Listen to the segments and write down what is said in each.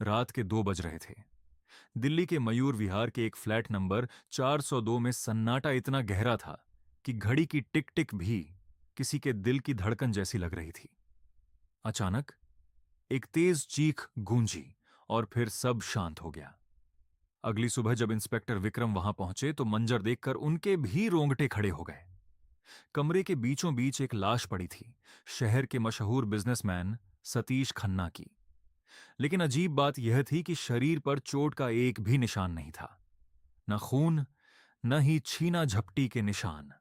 रात के 2 बज रहे थे। दिल्ली के मयूर विहार के एक फ्लैट नंबर 402 में सन्नाटा इतना गहरा था कि घड़ी की टिक टिक भी किसी के दिल की धड़कन जैसी लग रही थी। अचानक एक तेज चीख गूंजी और फिर सब शांत हो गया। अगली सुबह जब इंस्पेक्टर विक्रम वहां पहुंचे तो मंजर देखकर उनके भी रोंगटे खड़े हो गए। कमरे के बीचों बीच एक लाश पड़ी थी, शहर के मशहूर बिजनेसमैन सतीश खन्ना की। लेकिन अजीब बात यह थी कि शरीर पर चोट का एक भी निशान नहीं था। न खून, न ही छीना झपटी के निशान।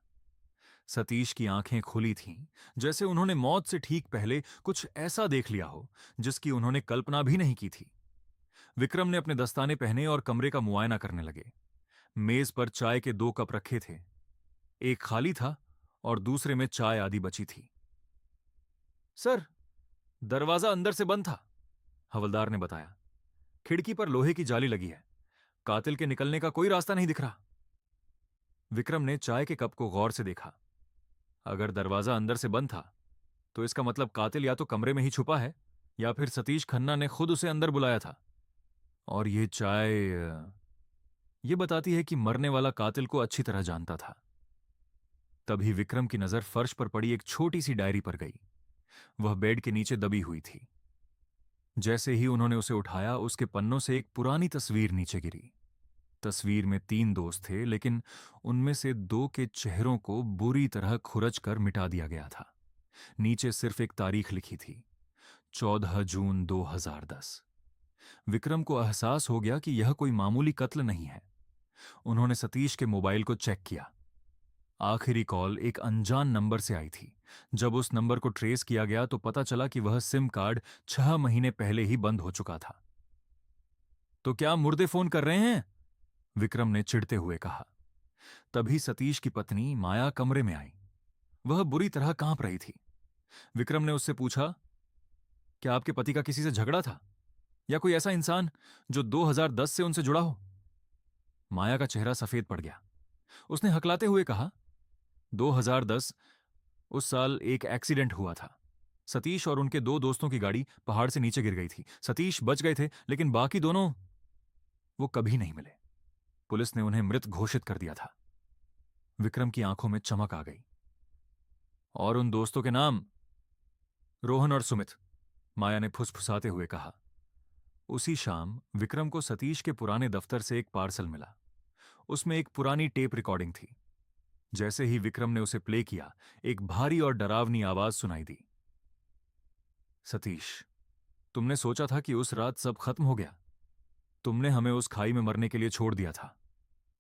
सतीश की आंखें खुली थीं, जैसे उन्होंने मौत से ठीक पहले कुछ ऐसा देख लिया हो जिसकी उन्होंने कल्पना भी नहीं की थी। विक्रम ने अपने दस्ताने पहने और कमरे का मुआयना करने लगे। मेज पर चाय के 2 कप रखे थे। एक खाली था और दूसरे में चाय आधी बची थी। सर, दरवाजा अंदर से बंद था, हवलदार ने बताया। खिड़की पर लोहे की जाली लगी है। कातिल के निकलने का कोई रास्ता नहीं दिख रहा। विक्रम ने चाय के कप को गौर से देखा। अगर दरवाजा अंदर से बंद था तो इसका मतलब कातिल या तो कमरे में ही छुपा है या फिर सतीश खन्ना ने खुद उसे अंदर बुलाया था। और ये चाय ये बताती है कि मरने वाला कातिल को अच्छी तरह जानता था। तभी विक्रम की नजर फर्श पर पड़ी एक छोटी सी डायरी पर गई। वह बेड के नीचे दबी हुई थी। जैसे ही उन्होंने उसे उठाया, उसके पन्नों से एक पुरानी तस्वीर नीचे गिरी। तस्वीर में 3 दोस्त थे, लेकिन उनमें से 2 के चेहरों को बुरी तरह खुरच कर मिटा दिया गया था। नीचे सिर्फ एक तारीख लिखी थी, 14 जून 2010। विक्रम को एहसास हो गया कि यह कोई मामूली कत्ल नहीं है। उन्होंने सतीश के मोबाइल को चेक किया। आखिरी कॉल एक अनजान नंबर से आई थी। जब उस नंबर को ट्रेस किया गया तो पता चला कि वह सिम कार्ड 6 महीने पहले ही बंद हो चुका था। तो क्या मुर्दे फोन कर रहे हैं? विक्रम ने चिढ़ते हुए कहा। तभी सतीश की पत्नी माया कमरे में आई। वह बुरी तरह कांप रही थी। विक्रम ने उससे पूछा, क्या आपके पति का किसी से झगड़ा था या कोई ऐसा इंसान जो 2010 से उनसे जुड़ा हो? माया का चेहरा सफेद पड़ गया। उसने हकलाते हुए कहा, 2010 उस साल एक एक्सीडेंट हुआ था। सतीश और उनके 2 दोस्तों की गाड़ी पहाड़ से नीचे गिर गई थी। सतीश बच गए थे, लेकिन बाकी दोनों वो कभी नहीं मिले। पुलिस ने उन्हें मृत घोषित कर दिया था। विक्रम की आंखों में चमक आ गई। और उन दोस्तों के नाम? रोहन और सुमित, माया ने फुसफुसाते हुए कहा। उसी शाम विक्रम को सतीश के पुराने दफ्तर से एक पार्सल मिला। उसमें एक पुरानी टेप रिकॉर्डिंग थी। जैसे ही विक्रम ने उसे प्ले किया, एक भारी और डरावनी आवाज सुनाई दी। सतीश, तुमने सोचा था कि उस रात सब खत्म हो गया। तुमने हमें उस खाई में मरने के लिए छोड़ दिया था।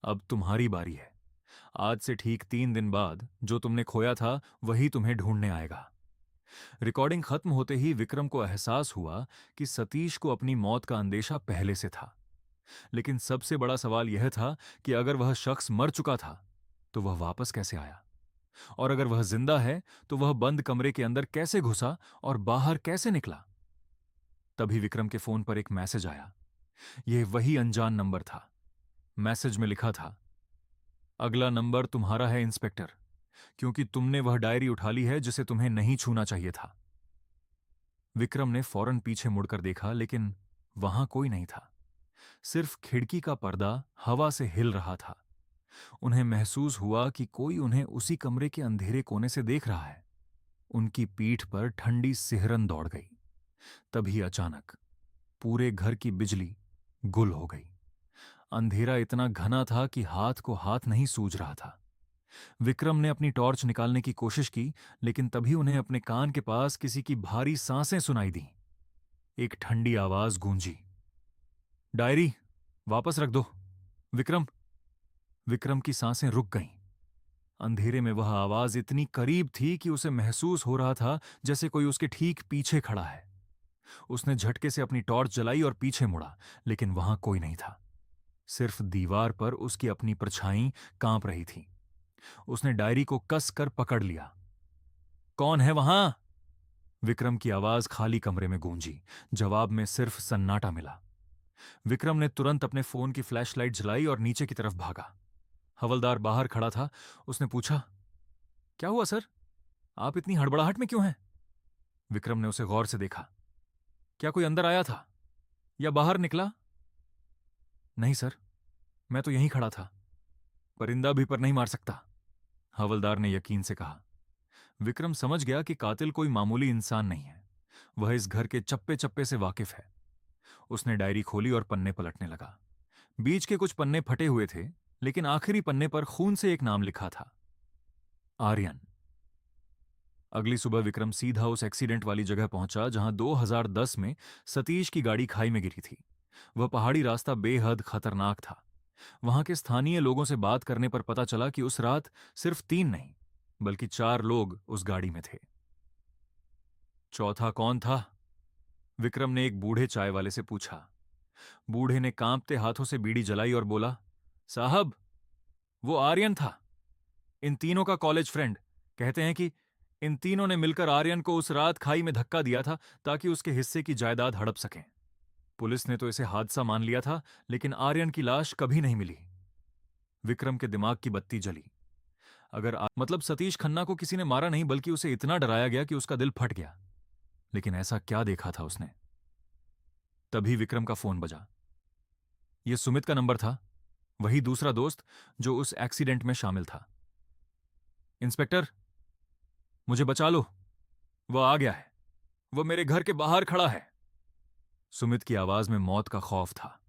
अब तुम्हारी बारी है। आज से ठीक 3 दिन बाद जो तुमने खोया था वही तुम्हें ढूंढने आएगा। रिकॉर्डिंग खत्म होते ही विक्रम को एहसास हुआ कि सतीश को अपनी मौत का अंदेशा पहले से था। लेकिन सबसे बड़ा सवाल यह था कि अगर वह शख्स मर चुका था तो वह वापस कैसे आया? और अगर वह जिंदा है तो वह बंद कमरे के अंदर कैसे घुसा और बाहर कैसे निकला? तभी विक्रम के फोन पर एक मैसेज आया। यह वही अनजान नंबर था। मैसेज में लिखा था, अगला नंबर तुम्हारा है इंस्पेक्टर, क्योंकि तुमने वह डायरी उठा ली है जिसे तुम्हें नहीं छूना चाहिए था। विक्रम ने फौरन पीछे मुड़कर देखा, लेकिन वहां कोई नहीं था। सिर्फ खिड़की का पर्दा हवा से हिल रहा था। उन्हें महसूस हुआ कि कोई उन्हें उसी कमरे के अंधेरे कोने से देख रहा है। उनकी पीठ पर ठंडी सिहरन दौड़ गई। तभी अचानक पूरे घर की बिजली गुल हो गई। अंधेरा इतना घना था कि हाथ को हाथ नहीं सूझ रहा था। विक्रम ने अपनी टॉर्च निकालने की कोशिश की, लेकिन तभी उन्हें अपने कान के पास किसी की भारी सांसें सुनाई दी। एक ठंडी आवाज गूंजी, डायरी वापस रख दो, विक्रम। विक्रम की सांसें रुक गईं। अंधेरे में वह आवाज इतनी करीब थी कि उसे महसूस हो रहा था जैसे कोई उसके ठीक पीछे खड़ा है। उसने झटके से अपनी टॉर्च जलाई और पीछे मुड़ा, लेकिन वहां कोई नहीं था। सिर्फ दीवार पर उसकी अपनी परछाई कांप रही थी। उसने डायरी को कस कर पकड़ लिया। कौन है वहां? विक्रम की आवाज खाली कमरे में गूंजी। जवाब में सिर्फ सन्नाटा मिला। विक्रम ने तुरंत अपने फोन की फ्लैशलाइट जलाई और नीचे की तरफ भागा। हवलदार बाहर खड़ा था। उसने पूछा, क्या हुआ सर? आप इतनी हड़बड़ाहट में क्यों हैं? विक्रम ने उसे गौर से देखा। क्या कोई अंदर आया था? या बाहर निकला? नहीं सर, मैं तो यहीं खड़ा था। परिंदा भी पर नहीं मार सकता, हवलदार ने यकीन से कहा। विक्रम समझ गया कि कातिल कोई मामूली इंसान नहीं है। वह इस घर के चप्पे चप्पे से वाकिफ है। उसने डायरी खोली और पन्ने पलटने लगा। बीच के कुछ पन्ने फटे हुए थे, लेकिन आखिरी पन्ने पर खून से एक नाम लिखा था, आर्यन। अगली सुबह विक्रम सीधा उस एक्सीडेंट वाली जगह पहुंचा जहां 2010 में सतीश की गाड़ी खाई में गिरी थी। वह पहाड़ी रास्ता बेहद खतरनाक था। वहां के स्थानीय लोगों से बात करने पर पता चला कि उस रात सिर्फ 3 नहीं, बल्कि 4 लोग उस गाड़ी में थे। चौथा कौन था? विक्रम ने एक बूढ़े चाय वाले से पूछा। बूढ़े ने कांपते हाथों से बीड़ी जलाई और बोला, साहब, वो आर्यन था, इन तीनों का कॉलेज फ्रेंड। कहते हैं कि इन तीनों ने मिलकर आर्यन को उस रात खाई में धक्का दिया था ताकि उसके हिस्से की जायदाद हड़प सकें। पुलिस ने तो इसे हादसा मान लिया था, लेकिन आर्यन की लाश कभी नहीं मिली। विक्रम के दिमाग की बत्ती जली। मतलब सतीश खन्ना को किसी ने मारा नहीं, बल्कि उसे इतना डराया गया कि उसका दिल फट गया। लेकिन ऐसा क्या देखा था उसने? तभी विक्रम का फोन बजा। यह सुमित का नंबर था, वही दूसरा दोस्त जो उस एक्सीडेंट में शामिल था। इंस्पेक्टर, मुझे बचा लो, वह आ गया है, वह मेरे घर के बाहर खड़ा है। सुमित की आवाज में मौत का खौफ था।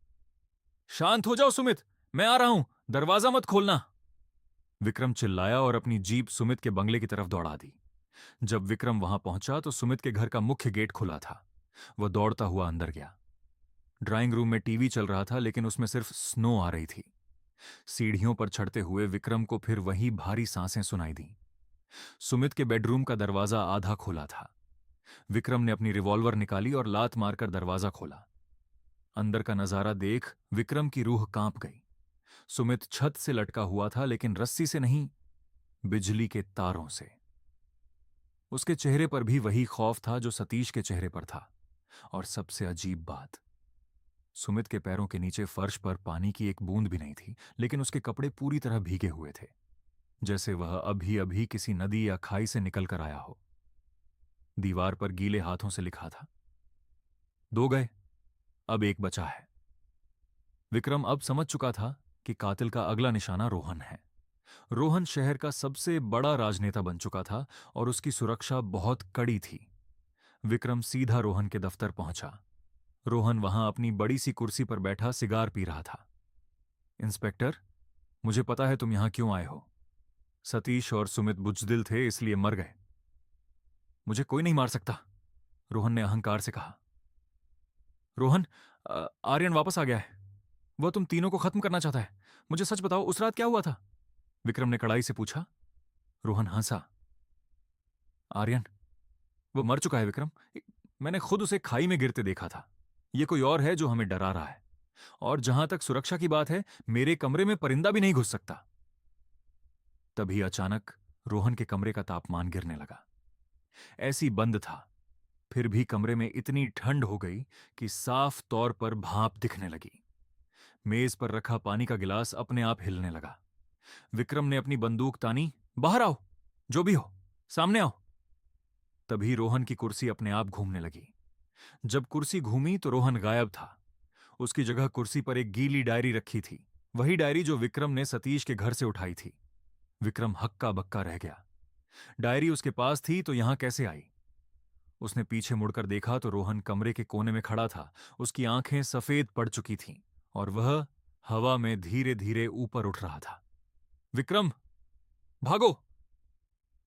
शांत हो जाओ सुमित, मैं आ रहा हूं, दरवाजा मत खोलना। विक्रम चिल्लाया और अपनी जीप सुमित के बंगले की तरफ दौड़ा दी। जब विक्रम वहां पहुंचा तो सुमित के घर का मुख्य गेट खुला था। वह दौड़ता हुआ अंदर गया। ड्राइंग रूम में टीवी चल रहा था, लेकिन उसमें सिर्फ स्नो आ रही थी। सीढ़ियों पर चढ़ते हुए विक्रम को फिर वही भारी सांसें सुनाई दी। सुमित के बेडरूम का दरवाजा आधा खुला था। विक्रम ने अपनी रिवॉल्वर निकाली और लात मारकर दरवाजा खोला। अंदर का नजारा देख विक्रम की रूह कांप गई। सुमित छत से लटका हुआ था, लेकिन रस्सी से नहीं, बिजली के तारों से। उसके चेहरे पर भी वही खौफ था जो सतीश के चेहरे पर था। और सबसे अजीब बात, सुमित के पैरों के नीचे फर्श पर पानी की एक बूंद भी नहीं थी, लेकिन उसके कपड़े पूरी तरह भीगे हुए थे, जैसे वह अभी अभी किसी नदी या खाई से निकल कर आया हो। दीवार पर गीले हाथों से लिखा था, 2 गए, अब 1 बचा है। विक्रम अब समझ चुका था कि कातिल का अगला निशाना रोहन है। रोहन शहर का सबसे बड़ा राजनेता बन चुका था और उसकी सुरक्षा बहुत कड़ी थी। विक्रम सीधा रोहन के दफ्तर पहुंचा। रोहन वहां अपनी बड़ी सी कुर्सी पर बैठा सिगार पी रहा था। इंस्पेक्टर, मुझे पता है तुम यहां क्यों आए हो। सतीश और सुमित बुजदिल थे, इसलिए मर गए। मुझे कोई नहीं मार सकता, रोहन ने अहंकार से कहा। रोहन, आर्यन वापस आ गया है। वह तुम तीनों को खत्म करना चाहता है। मुझे सच बताओ, उस रात क्या हुआ था? विक्रम ने कड़ाई से पूछा। रोहन हंसा। आर्यन, वो मर चुका है विक्रम। मैंने खुद उसे खाई में गिरते देखा था। ये कोई और है जो हमें डरा रहा है। और जहां तक सुरक्षा की बात है, मेरे कमरे में परिंदा भी नहीं घुस सकता। तभी अचानक रोहन के कमरे का तापमान गिरने लगा। ऐसी बंद था, फिर भी कमरे में इतनी ठंड हो गई कि साफ तौर पर भाप दिखने लगी। मेज पर रखा पानी का गिलास अपने आप हिलने लगा। विक्रम ने अपनी बंदूक तानी। बाहर आओ, जो भी हो, सामने आओ। तभी रोहन की कुर्सी अपने आप घूमने लगी। जब कुर्सी घूमी तो रोहन गायब था। उसकी जगह कुर्सी पर एक गीली डायरी रखी थी, वही डायरी जो विक्रम ने सतीश के घर से उठाई थी। विक्रम हक्का बक्का रह गया। डायरी उसके पास थी तो यहां कैसे आई? उसने पीछे मुड़कर देखा तो रोहन कमरे के कोने में खड़ा था। उसकी आंखें सफेद पड़ चुकी थीं और वह हवा में धीरे धीरे ऊपर उठ रहा था। विक्रम, भागो!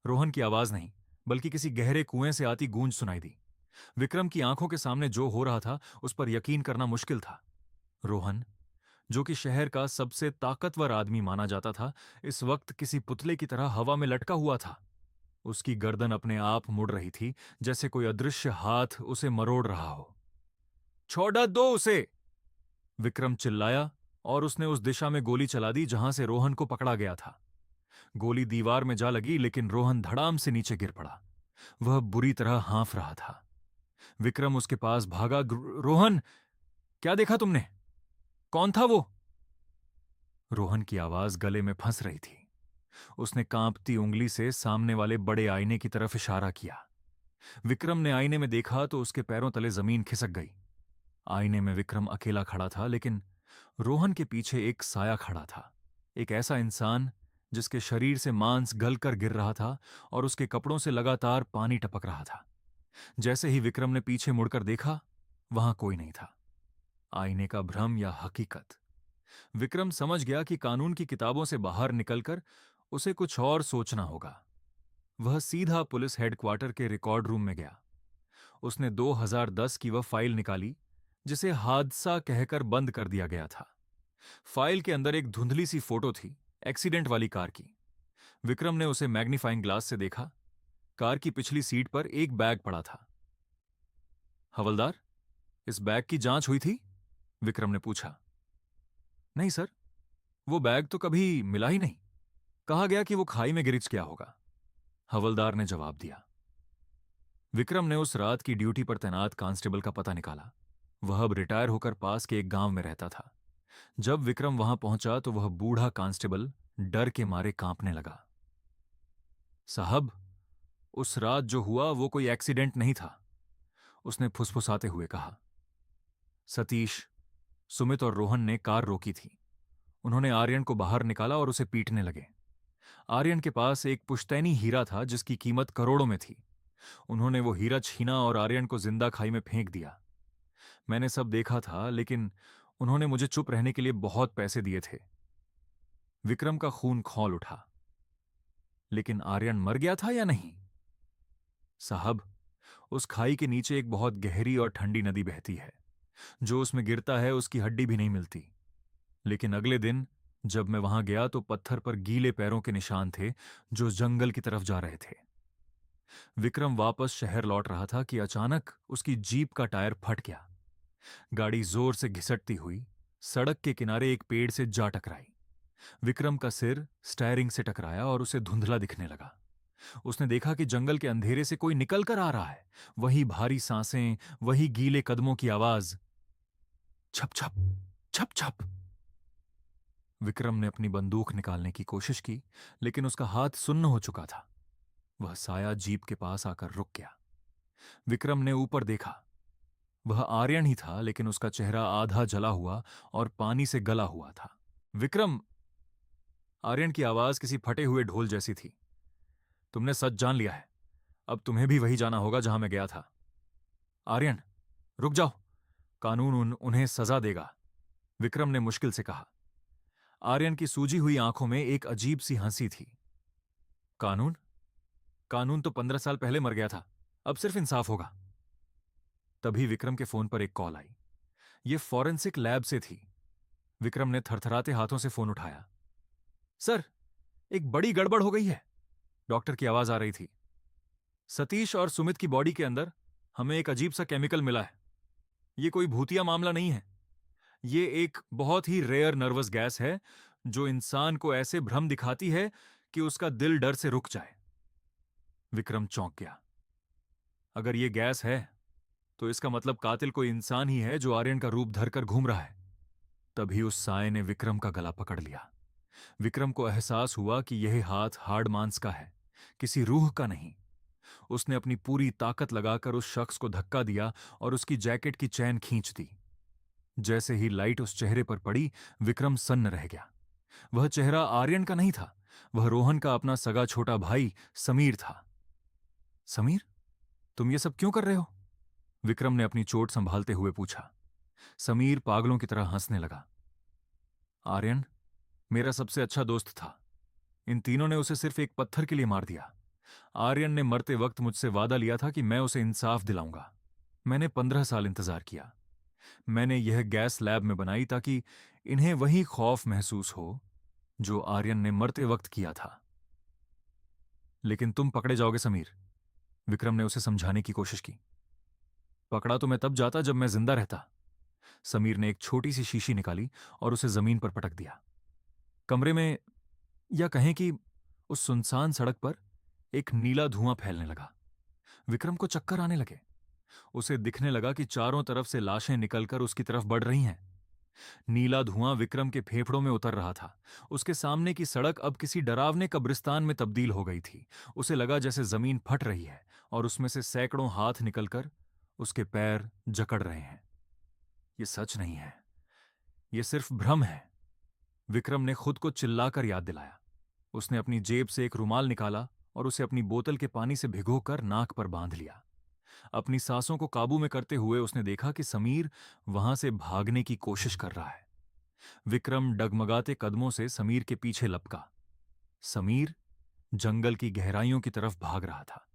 रोहन की आवाज नहीं, बल्कि किसी गहरे कुएं से आती गूंज सुनाई दी। विक्रम की आंखों के सामने जो हो रहा था उस पर यकीन करना मुश्किल था। रोहन, जो कि शहर का सबसे ताकतवर आदमी माना जाता था, इस वक्त किसी पुतले की तरह हवा में लटका हुआ था। उसकी गर्दन अपने आप मुड़ रही थी, जैसे कोई अदृश्य हाथ उसे मरोड़ रहा हो। छोड़ दो उसे! विक्रम चिल्लाया और उसने उस दिशा में गोली चला दी जहां से रोहन को पकड़ा गया था। गोली दीवार में जा लगी, लेकिन रोहन धड़ाम से नीचे गिर पड़ा। वह बुरी तरह हाँफ रहा था। विक्रम उसके पास भागा। रोहन, क्या देखा तुमने? कौन था वो? रोहन की आवाज गले में फंस रही थी। उसने कांपती उंगली से सामने वाले बड़े आईने की तरफ इशारा किया। विक्रम ने आईने में देखा तो उसके पैरों तले जमीन खिसक गई। आईने में विक्रम अकेला खड़ा था, लेकिन रोहन के पीछे एक साया खड़ा था। एक ऐसा इंसान जिसके शरीर से मांस गलकर गिर रहा था और उसके कपड़ों से लगातार पानी टपक रहा था। जैसे ही विक्रम ने पीछे मुड़कर देखा, वहां कोई नहीं था। आईने का भ्रम या हकीकत? विक्रम समझ गया कि कानून की किताबों से बाहर निकलकर उसे कुछ और सोचना होगा। वह सीधा पुलिस हेडक्वार्टर के रिकॉर्ड रूम में गया। उसने 2010 की वह फाइल निकाली जिसे हादसा कहकर बंद कर दिया गया था। फाइल के अंदर एक धुंधली सी फोटो थी, एक्सीडेंट वाली कार की। विक्रम ने उसे मैग्नीफाइंग ग्लास से देखा। कार की पिछली सीट पर एक बैग पड़ा था। हवलदार, इस बैग की जांच हुई थी? विक्रम ने पूछा। नहीं सर, वो बैग तो कभी मिला ही नहीं। कहा गया कि वो खाई में गिरच गया होगा, हवलदार ने जवाब दिया। विक्रम ने उस रात की ड्यूटी पर तैनात कांस्टेबल का पता निकाला। वह अब रिटायर होकर पास के एक गांव में रहता था। जब विक्रम वहां पहुंचा तो वह बूढ़ा कांस्टेबल डर के मारे कांपने लगा। साहब, उस रात जो हुआ वो कोई एक्सीडेंट नहीं था, उसने फुसफुसाते हुए कहा। सतीश, सुमित और रोहन ने कार रोकी थी। उन्होंने आर्यन को बाहर निकाला और उसे पीटने लगे। आर्यन के पास एक पुश्तैनी हीरा था जिसकी कीमत करोड़ों में थी। उन्होंने वो हीरा छीना और आर्यन को जिंदा खाई में फेंक दिया। मैंने सब देखा था, लेकिन उन्होंने मुझे चुप रहने के लिए बहुत पैसे दिए थे। विक्रम का खून खौल उठा। लेकिन आर्यन मर गया था या नहीं? साहब, उस खाई के नीचे एक बहुत गहरी और ठंडी नदी बहती है। जो उसमें गिरता है उसकी हड्डी भी नहीं मिलती। लेकिन अगले दिन जब मैं वहां गया तो पत्थर पर गीले पैरों के निशान थे जो जंगल की तरफ जा रहे थे। विक्रम वापस शहर लौट रहा था कि अचानक उसकी जीप का टायर फट गया। गाड़ी जोर से घिसटती हुई सड़क के किनारे एक पेड़ से जा टकराई। विक्रम का सिर स्टीयरिंग से टकराया और उसे धुंधला दिखने लगा। उसने देखा कि जंगल के अंधेरे से कोई निकल कर आ रहा है। वही भारी सांसें, वही गीले कदमों की आवाज। छप छप, छप छप। विक्रम ने अपनी बंदूक निकालने की कोशिश की, लेकिन उसका हाथ सुन्न हो चुका था। वह साया जीप के पास आकर रुक गया। विक्रम ने ऊपर देखा। वह आर्यन ही था, लेकिन उसका चेहरा आधा जला हुआ और पानी से गला हुआ था। विक्रम, आर्यन की आवाज किसी फटे हुए ढोल जैसी थी। तुमने सच जान लिया है। अब तुम्हें भी वही जाना होगा जहां मैं गया था। आर्यन, रुक जाओ। कानून उन्हें सजा देगा, विक्रम ने मुश्किल से कहा। आर्यन की सूजी हुई आंखों में एक अजीब सी हंसी थी। कानून? कानून तो 15 साल पहले मर गया था। अब सिर्फ इंसाफ होगा। तभी विक्रम के फोन पर एक कॉल आई। यह फॉरेंसिक लैब से थी। विक्रम ने थरथराते हाथों से फोन उठाया। सर, एक बड़ी गड़बड़ हो गई है, डॉक्टर की आवाज आ रही थी। सतीश और सुमित की बॉडी के अंदर हमें एक अजीब सा केमिकल मिला है। यह कोई भूतिया मामला नहीं है। ये एक बहुत ही रेयर नर्वस गैस है जो इंसान को ऐसे भ्रम दिखाती है कि उसका दिल डर से रुक जाए। विक्रम चौंक गया। अगर ये गैस है तो इसका मतलब कातिल कोई इंसान ही है जो आर्यन का रूप धरकर घूम रहा है। तभी उस साये ने विक्रम का गला पकड़ लिया। विक्रम को एहसास हुआ कि यह हाथ हाड़ मांस का है, किसी रूह का नहीं। उसने अपनी पूरी ताकत लगाकर उस शख्स को धक्का दिया और उसकी जैकेट की चैन खींच दी। जैसे ही लाइट उस चेहरे पर पड़ी, विक्रम सन्न रह गया। वह चेहरा आर्यन का नहीं था, वह रोहन का अपना सगा छोटा भाई समीर था। समीर, तुम ये सब क्यों कर रहे हो? विक्रम ने अपनी चोट संभालते हुए पूछा। समीर पागलों की तरह हंसने लगा। आर्यन मेरा सबसे अच्छा दोस्त था। इन तीनों ने उसे सिर्फ एक पत्थर के लिए मार दिया। आर्यन ने मरते वक्त मुझसे वादा लिया था कि मैं उसे इंसाफ दिलाऊंगा। मैंने 15 साल इंतजार किया। मैंने यह गैस लैब में बनाई ताकि इन्हें वही खौफ महसूस हो जो आर्यन ने मरते वक्त किया था। लेकिन तुम पकड़े जाओगे समीर, विक्रम ने उसे समझाने की कोशिश की। पकड़ा तो मैं तब जाता जब मैं जिंदा रहता। समीर ने एक छोटी सी शीशी निकाली और उसे जमीन पर पटक दिया। कमरे में, या कहें कि उस सुनसान सड़क पर, एक नीला धुआं फैलने लगा। विक्रम को चक्कर आने लगे। उसे दिखने लगा कि चारों तरफ से लाशें निकलकर उसकी तरफ बढ़ रही हैं। नीला धुआं विक्रम के फेफड़ों में उतर रहा था। उसके सामने की सड़क अब किसी डरावने कब्रिस्तान में तब्दील हो गई थी। उसे लगा जैसे जमीन फट रही है और उसमें से सैकड़ों हाथ निकलकर उसके पैर जकड़ रहे हैं। ये सच नहीं है, ये सिर्फ भ्रम है। विक्रम ने खुद को चिल्लाकर याद दिलाया। उसने अपनी जेब से एक रुमाल निकाला और उसे अपनी बोतल के पानी से भिगोकर नाक पर बांध लिया। अपनी सांसों को काबू में करते हुए उसने देखा कि समीर वहां से भागने की कोशिश कर रहा है। विक्रम डगमगाते कदमों से समीर के पीछे लपका। समीर जंगल की गहराइयों की तरफ भाग रहा था।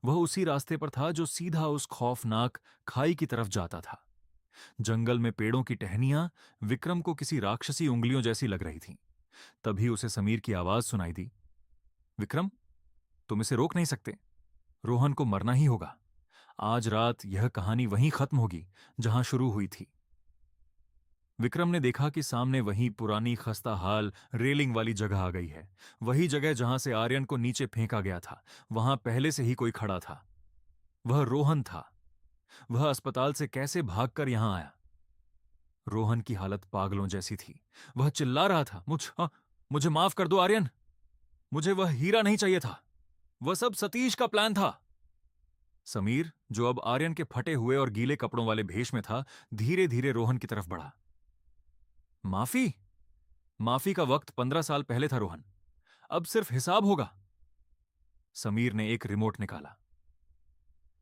वह उसी रास्ते पर था जो सीधा उस खौफनाक खाई की तरफ जाता था। जंगल में पेड़ों की टहनियां विक्रम को किसी राक्षसी उंगलियों जैसी लग रही थीं। तभी उसे समीर की आवाज सुनाई दी। विक्रम, तुम इसे रोक नहीं सकते। रोहन को मरना ही होगा। आज रात यह कहानी वहीं खत्म होगी जहां शुरू हुई थी। विक्रम ने देखा कि सामने वही पुरानी खस्ता हाल रेलिंग वाली जगह आ गई है। वही जगह जहां से आर्यन को नीचे फेंका गया था। वहां पहले से ही कोई खड़ा था। वह रोहन था। वह अस्पताल से कैसे भागकर यहां आया? रोहन की हालत पागलों जैसी थी। वह चिल्ला रहा था, मुझे माफ कर दो आर्यन। मुझे वह हीरा नहीं चाहिए था। वह सब सतीश का प्लान था। समीर, जो अब आर्यन के फटे हुए और गीले कपड़ों वाले भेष में था, धीरे धीरे रोहन की तरफ बढ़ा। माफी? माफी का वक्त 15 साल पहले था रोहन। अब सिर्फ हिसाब होगा। समीर ने एक रिमोट निकाला।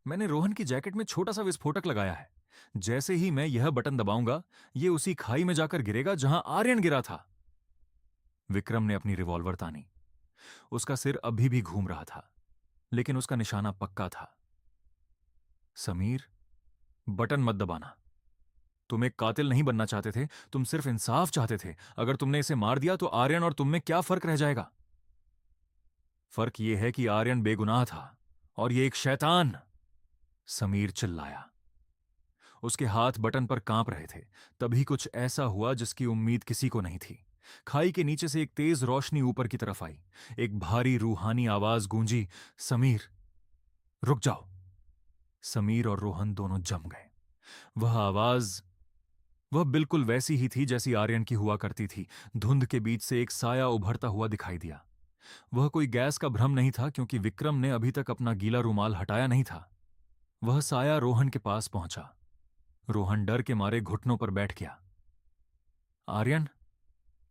मैंने रोहन की जैकेट में छोटा सा विस्फोटक लगाया है। जैसे ही मैं यह बटन दबाऊंगा, यह उसी खाई में जाकर गिरेगा जहां आर्यन गिरा था। विक्रम ने अपनी रिवॉल्वर तानी। उसका सिर अभी भी घूम रहा था, लेकिन उसका निशाना पक्का था। समीर, बटन मत दबाना। तुम एक कातिल नहीं बनना चाहते थे, तुम सिर्फ इंसाफ चाहते थे। अगर तुमने इसे मार दिया तो आर्यन और तुम में क्या फर्क रह जाएगा? फर्क यह है कि आर्यन बेगुनाह था और यह एक शैतान। समीर चिल्लाया। उसके हाथ बटन पर कांप रहे थे। तभी कुछ ऐसा हुआ जिसकी उम्मीद किसी को नहीं थी। खाई के नीचे से एक तेज रोशनी ऊपर की तरफ आई। एक भारी रूहानी आवाज गूंजी, समीर, रुक जाओ। समीर और रोहन दोनों जम गए। वह आवाज वह बिल्कुल वैसी ही थी जैसी आर्यन की हुआ करती थी। धुंध के बीच से एक साया उभरता हुआ दिखाई दिया। वह कोई गैस का भ्रम नहीं था, क्योंकि विक्रम ने अभी तक अपना गीला रुमाल हटाया नहीं था। वह साया रोहन के पास पहुंचा। रोहन डर के मारे घुटनों पर बैठ गया। आर्यन,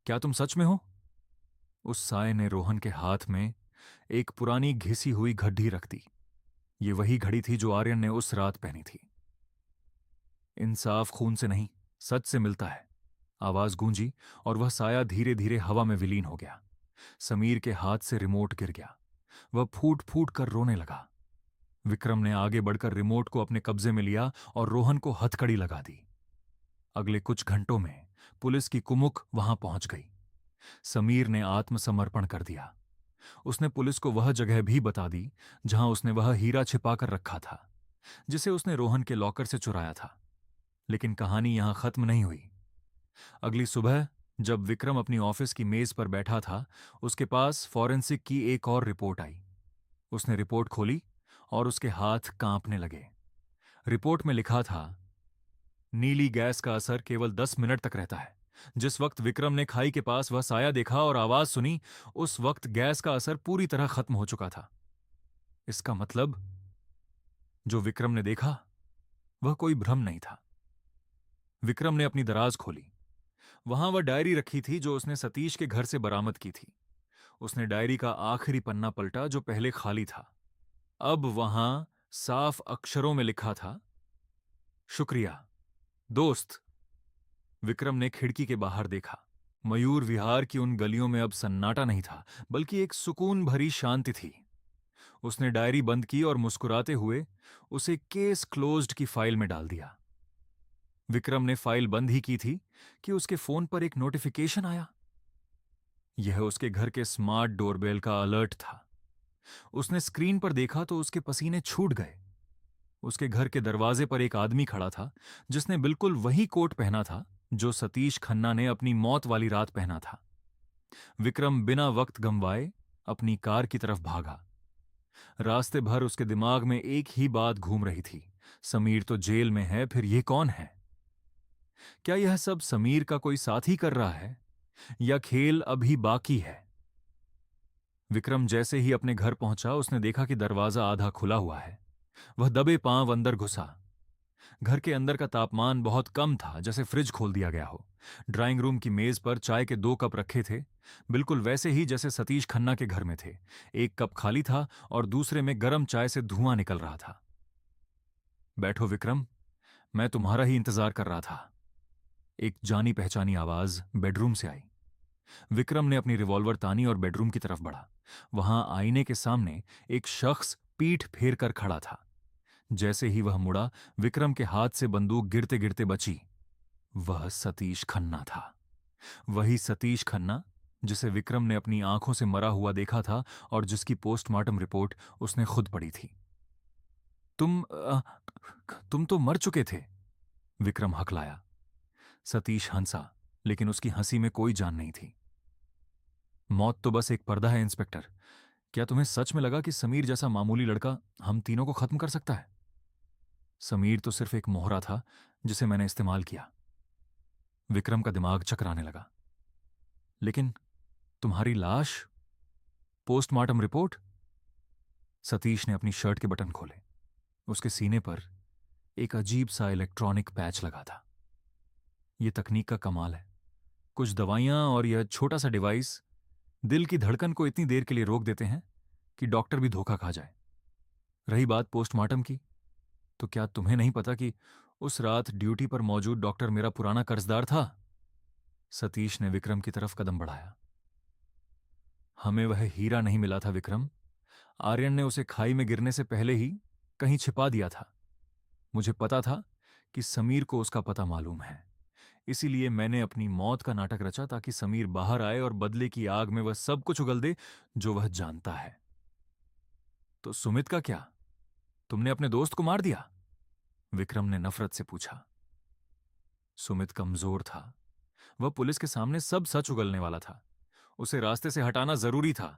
क्या तुम सच में हो? उस साये ने रोहन के हाथ में एक पुरानी घिसी हुई घड़ी रख दी। ये वही घड़ी थी जो आर्यन ने उस रात पहनी थी। इंसाफ खून से नहीं, सच से मिलता है, आवाज गूंजी और वह साया धीरे धीरे हवा में विलीन हो गया। समीर के हाथ से रिमोट गिर गया। वह फूट फूट कर रोने लगा। विक्रम ने आगे बढ़कर रिमोट को अपने कब्जे में लिया और रोहन को हथकड़ी लगा दी। अगले कुछ घंटों में पुलिस की कुमुक वहां पहुंच गई। समीर ने आत्मसमर्पण कर दिया। उसने पुलिस को वह जगह भी बता दी जहां उसने वह हीरा छिपाकर रखा था, जिसे उसने रोहन के लॉकर से चुराया था। लेकिन कहानी यहां खत्म नहीं हुई। अगली सुबह जब विक्रम अपनी ऑफिस की मेज पर बैठा था, उसके पास फॉरेंसिक की एक और रिपोर्ट आई। उसने रिपोर्ट खोली और उसके हाथ कांपने लगे। रिपोर्ट में लिखा था, नीली गैस का असर केवल 10 मिनट तक रहता है। जिस वक्त विक्रम ने खाई के पास वह साया देखा और आवाज सुनी, उस वक्त गैस का असर पूरी तरह खत्म हो चुका था। इसका मतलब जो विक्रम ने देखा वह कोई भ्रम नहीं था। विक्रम ने अपनी दराज खोली। वहां वह डायरी रखी थी जो उसने सतीश के घर से बरामद की थी। उसने डायरी का आखिरी पन्ना पलटा जो पहले खाली था। अब वहां साफ अक्षरों में लिखा था, शुक्रिया दोस्त। विक्रम ने खिड़की के बाहर देखा। मयूर विहार की उन गलियों में अब सन्नाटा नहीं था, बल्कि एक सुकून भरी शांति थी। उसने डायरी बंद की और मुस्कुराते हुए उसे केस क्लोज्ड की फाइल में डाल दिया। विक्रम ने फाइल बंद ही की थी कि उसके फोन पर एक नोटिफिकेशन आया। यह उसके घर के स्मार्ट डोरबेल का अलर्ट था। उसने स्क्रीन पर देखा तो उसके पसीने छूट गए। उसके घर के दरवाजे पर एक आदमी खड़ा था जिसने बिल्कुल वही कोट पहना था जो सतीश खन्ना ने अपनी मौत वाली रात पहना था। विक्रम बिना वक्त गंवाए अपनी कार की तरफ भागा। रास्ते भर उसके दिमाग में एक ही बात घूम रही थी, समीर तो जेल में है, फिर ये कौन है? क्या यह सब समीर का कोई साथी कर रहा है या खेल अभी बाकी है? विक्रम जैसे ही अपने घर पहुंचा, उसने देखा कि दरवाजा आधा खुला हुआ है। वह दबे पांव अंदर घुसा। घर के अंदर का तापमान बहुत कम था, जैसे फ्रिज खोल दिया गया हो। ड्राइंग रूम की मेज पर चाय के 2 कप रखे थे, बिल्कुल वैसे ही जैसे सतीश खन्ना के घर में थे। एक कप खाली था और दूसरे में गर्म चाय से धुआं निकल रहा था। बैठो विक्रम, मैं तुम्हारा ही इंतजार कर रहा था। एक जानी पहचानी आवाज बेडरूम से आई। विक्रम ने अपनी रिवॉल्वर तानी और बेडरूम की तरफ बढ़ा। वहां आईने के सामने एक शख्स पीठ फेर कर खड़ा था। जैसे ही वह मुड़ा, विक्रम के हाथ से बंदूक गिरते गिरते बची। वह सतीश खन्ना था। वही सतीश खन्ना जिसे विक्रम ने अपनी आंखों से मरा हुआ देखा था और जिसकी पोस्टमार्टम रिपोर्ट उसने खुद पढ़ी थी। तुम तो मर चुके थे, विक्रम हकलाया। सतीश हंसा, लेकिन उसकी हंसी में कोई जान नहीं थी। मौत तो बस एक पर्दा है इंस्पेक्टर। क्या तुम्हें सच में लगा कि समीर जैसा मामूली लड़का हम तीनों को खत्म कर सकता है? समीर तो सिर्फ एक मोहरा था जिसे मैंने इस्तेमाल किया। विक्रम का दिमाग चकराने लगा। लेकिन तुम्हारी लाश, पोस्टमार्टम रिपोर्ट? सतीश ने अपनी शर्ट के बटन खोले। उसके सीने पर एक अजीब सा इलेक्ट्रॉनिक पैच लगा था। यह तकनीक का कमाल है। कुछ दवाइयां और यह छोटा सा डिवाइस दिल की धड़कन को इतनी देर के लिए रोक देते हैं कि डॉक्टर भी धोखा खा जाए। रही बात पोस्टमार्टम की, तो क्या तुम्हें नहीं पता कि उस रात ड्यूटी पर मौजूद डॉक्टर मेरा पुराना कर्जदार था? सतीश ने विक्रम की तरफ कदम बढ़ाया। हमें वह हीरा नहीं मिला था विक्रम। आर्यन ने उसे खाई में गिरने से पहले ही कहीं छिपा दिया था। मुझे पता था कि समीर को उसका पता मालूम है। इसीलिए मैंने अपनी मौत का नाटक रचा ताकि समीर बाहर आए और बदले की आग में वह सब कुछ उगल दे जो वह जानता है। तो सुमित का क्या? तुमने अपने दोस्त को मार दिया? विक्रम ने नफरत से पूछा। सुमित कमजोर था। वह पुलिस के सामने सब सच उगलने वाला था। उसे रास्ते से हटाना जरूरी था,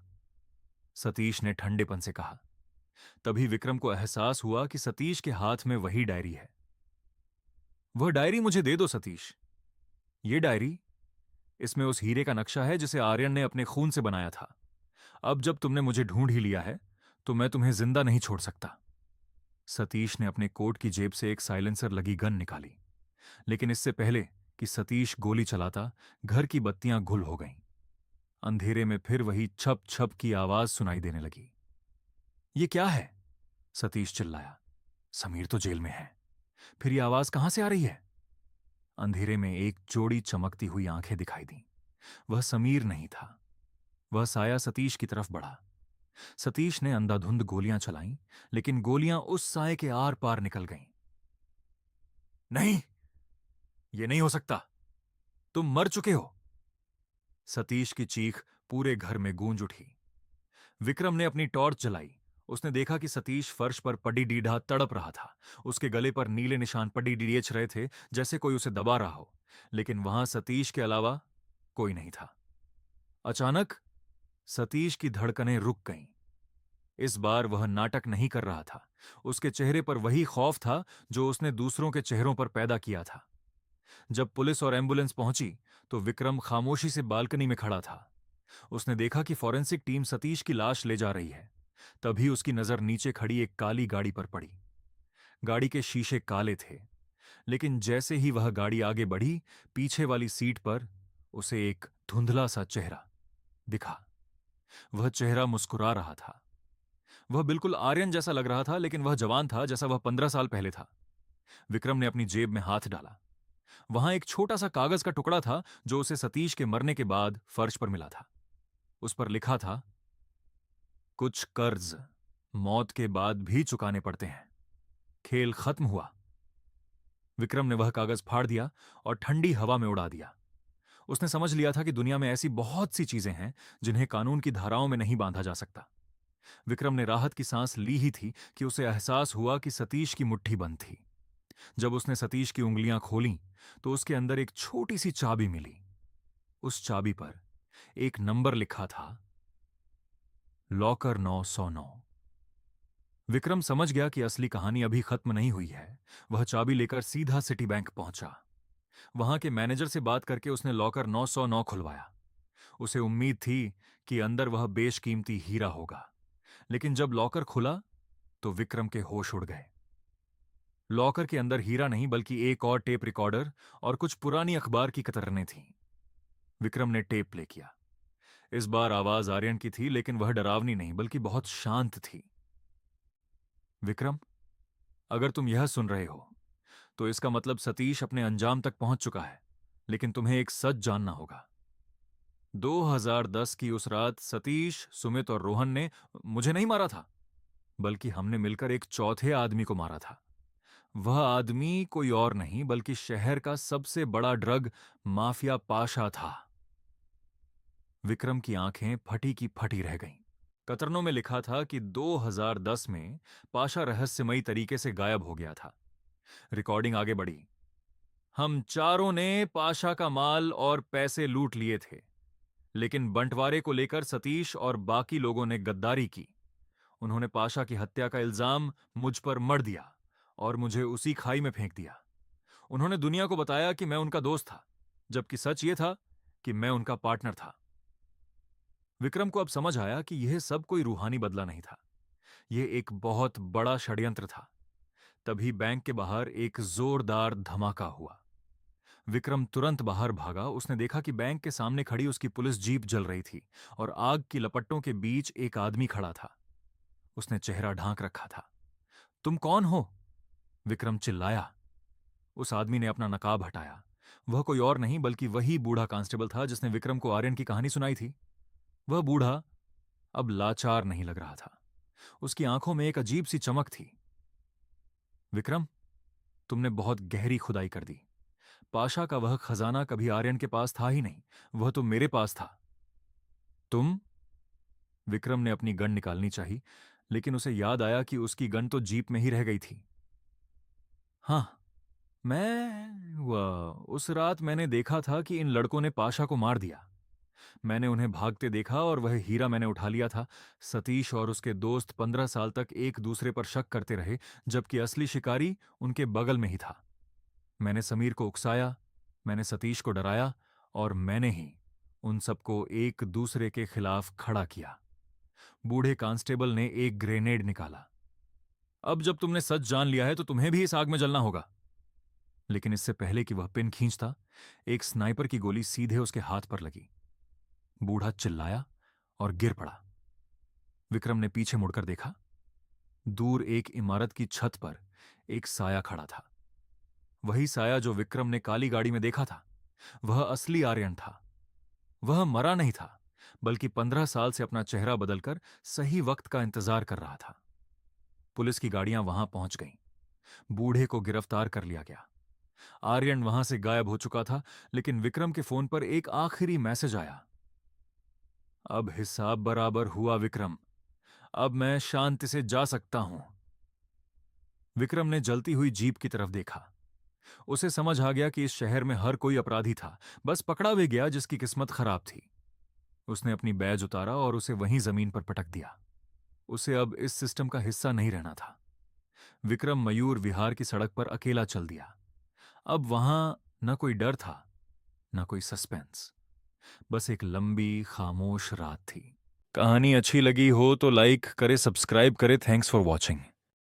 सतीश ने ठंडेपन से कहा। तभी विक्रम को एहसास हुआ कि सतीश के हाथ में वही डायरी है। वह डायरी मुझे दे दो सतीश। ये डायरी, इसमें उस हीरे का नक्शा है जिसे आर्यन ने अपने खून से बनाया था। अब जब तुमने मुझे ढूंढ ही लिया है तो मैं तुम्हें जिंदा नहीं छोड़ सकता। सतीश ने अपने कोट की जेब से एक साइलेंसर लगी गन निकाली, लेकिन इससे पहले कि सतीश गोली चलाता, घर की बत्तियां गुल हो गईं। अंधेरे में फिर वही छप छप की आवाज सुनाई देने लगी। ये क्या है? सतीश चिल्लाया। समीर तो जेल में है, फिर ये आवाज कहां से आ रही है? अंधेरे में एक जोड़ी चमकती हुई आंखें दिखाई दीं। वह समीर नहीं था। वह साया सतीश की तरफ बढ़ा। सतीश ने अंधाधुंध गोलियां चलाईं, लेकिन गोलियां उस साए के आर पार निकल गईं। नहीं, यह नहीं हो सकता। तुम मर चुके हो। सतीश की चीख पूरे घर में गूंज उठी। विक्रम ने अपनी टॉर्च जलाई। उसने देखा कि सतीश फर्श पर पड़ी डीढ़ा तड़प रहा था। उसके गले पर नीले निशान पड़ी डीएच रहे थे, जैसे कोई उसे दबा रहा हो। लेकिन वहां सतीश के अलावा कोई नहीं था। अचानक सतीश की धड़कनें रुक गईं। इस बार वह नाटक नहीं कर रहा था। उसके चेहरे पर वही खौफ था जो उसने दूसरों के चेहरों पर पैदा किया था। जब पुलिस और एम्बुलेंस पहुंची तो विक्रम खामोशी से बालकनी में खड़ा था। उसने देखा कि फॉरेंसिक टीम सतीश की लाश ले जा रही है। तभी उसकी नजर नीचे खड़ी एक काली गाड़ी पर पड़ी। गाड़ी के शीशे काले थे, लेकिन जैसे ही वह गाड़ी आगे बढ़ी, पीछे वाली सीट पर उसे एक धुंधला सा चेहरा दिखा। वह चेहरा मुस्कुरा रहा था। वह बिल्कुल आर्यन जैसा लग रहा था, लेकिन वह जवान था जैसा वह 15 साल पहले था। विक्रम ने अपनी जेब में हाथ डाला। वहां एक छोटा सा कागज का टुकड़ा था जो उसे सतीश के मरने के बाद फर्श पर मिला था। उस पर लिखा था, कुछ कर्ज मौत के बाद भी चुकाने पड़ते हैं। खेल खत्म हुआ। विक्रम ने वह कागज फाड़ दिया और ठंडी हवा में उड़ा दिया। उसने समझ लिया था कि दुनिया में ऐसी बहुत सी चीजें हैं जिन्हें कानून की धाराओं में नहीं बांधा जा सकता। विक्रम ने राहत की सांस ली ही थी कि उसे एहसास हुआ कि सतीश की मुट्ठी बंद थी। जब उसने सतीश की उंगलियां खोलीं तो उसके अंदर एक छोटी सी चाबी मिली। उस चाबी पर एक नंबर लिखा था, लॉकर 909। विक्रम समझ गया कि असली कहानी अभी खत्म नहीं हुई है। वह चाबी लेकर सीधा सिटी बैंक पहुंचा। वहां के मैनेजर से बात करके उसने लॉकर 909 खुलवाया। उसे उम्मीद थी कि अंदर वह बेशकीमती हीरा होगा, लेकिन जब लॉकर खुला तो विक्रम के होश उड़ गए। लॉकर के अंदर हीरा नहीं बल्कि एक और टेप रिकॉर्डर और कुछ पुरानी अखबार की कतरनें थीं। विक्रम ने टेप प्ले किया। इस बार आवाज आर्यन की थी, लेकिन वह डरावनी नहीं बल्कि बहुत शांत थी। विक्रम, अगर तुम यह सुन रहे हो तो इसका मतलब सतीश अपने अंजाम तक पहुंच चुका है, लेकिन तुम्हें एक सच जानना होगा। 2010 की उस रात सतीश, सुमित और रोहन ने मुझे नहीं मारा था, बल्कि हमने मिलकर एक चौथे आदमी को मारा था। वह आदमी कोई और नहीं बल्कि शहर का सबसे बड़ा ड्रग माफिया पाशा था। विक्रम की आंखें फटी की फटी रह गईं। कतरनों में लिखा था कि 2010 में पाशा रहस्यमयी तरीके से गायब हो गया था। रिकॉर्डिंग आगे बढ़ी। हम चारों ने पाशा का माल और पैसे लूट लिए थे, लेकिन बंटवारे को लेकर सतीश और बाकी लोगों ने गद्दारी की। उन्होंने पाशा की हत्या का इल्जाम मुझ पर मढ़ दिया और मुझे उसी खाई में फेंक दिया। उन्होंने दुनिया को बताया कि मैं उनका दोस्त था, जबकि सच यह था कि मैं उनका पार्टनर था। विक्रम को अब समझ आया कि यह सब कोई रूहानी बदला नहीं था, यह एक बहुत बड़ा षड्यंत्र था। तभी बैंक के बाहर एक जोरदार धमाका हुआ। विक्रम तुरंत बाहर भागा। उसने देखा कि बैंक के सामने खड़ी उसकी पुलिस जीप जल रही थी और आग की लपटों के बीच एक आदमी खड़ा था। उसने चेहरा ढांक रखा था। तुम कौन हो? विक्रम चिल्लाया। उस आदमी ने अपना नकाब हटाया। वह कोई और नहीं बल्कि वही बूढ़ा कांस्टेबल था जिसने विक्रम को आर्यन की कहानी सुनाई थी। वह बूढ़ा अब लाचार नहीं लग रहा था। उसकी आंखों में एक अजीब सी चमक थी। विक्रम, तुमने बहुत गहरी खुदाई कर दी। पाशा का वह खजाना कभी आर्यन के पास था ही नहीं, वह तो मेरे पास था। तुम? विक्रम ने अपनी गन निकालनी चाही, लेकिन उसे याद आया कि उसकी गन तो जीप में ही रह गई थी। हां, उस रात मैंने देखा था कि इन लड़कों ने पाशा को मार दिया। मैंने उन्हें भागते देखा और वह हीरा मैंने उठा लिया था। सतीश और उसके दोस्त 15 साल तक एक दूसरे पर शक करते रहे, जबकि असली शिकारी उनके बगल में ही था। मैंने समीर को उकसाया, मैंने सतीश को डराया और मैंने ही उन सबको एक दूसरे के खिलाफ खड़ा किया। बूढ़े कांस्टेबल ने एक ग्रेनेड निकाला। अब जब तुमने सच जान लिया है तो तुम्हें भी इस आग में जलना होगा। लेकिन इससे पहले कि वह पिन खींचता, एक स्नाइपर की गोली सीधे उसके हाथ पर लगी। बूढ़ा चिल्लाया और गिर पड़ा। विक्रम ने पीछे मुड़कर देखा। दूर एक इमारत की छत पर एक साया खड़ा था। वही साया जो विक्रम ने काली गाड़ी में देखा था। वह असली आर्यन था। वह मरा नहीं था, बल्कि 15 साल से अपना चेहरा बदलकर सही वक्त का इंतजार कर रहा था। पुलिस की गाड़ियां वहां पहुंच गईं। बूढ़े को गिरफ्तार कर लिया गया। आर्यन वहां से गायब हो चुका था, लेकिन विक्रम के फोन पर एक आखिरी मैसेज आया। अब हिसाब बराबर हुआ विक्रम, अब मैं शांति से जा सकता हूं। विक्रम ने जलती हुई जीप की तरफ देखा। उसे समझ आ गया कि इस शहर में हर कोई अपराधी था, बस पकड़ा भी गया जिसकी किस्मत खराब थी। उसने अपनी बैज उतारा और उसे वहीं जमीन पर पटक दिया। उसे अब इस सिस्टम का हिस्सा नहीं रहना था। विक्रम मयूर विहार की सड़क पर अकेला चल दिया। अब वहां न कोई डर था, न कोई सस्पेंस, बस एक लंबी खामोश रात थी। कहानी अच्छी लगी हो तो लाइक करे, सब्सक्राइब करे। Thanks for watching.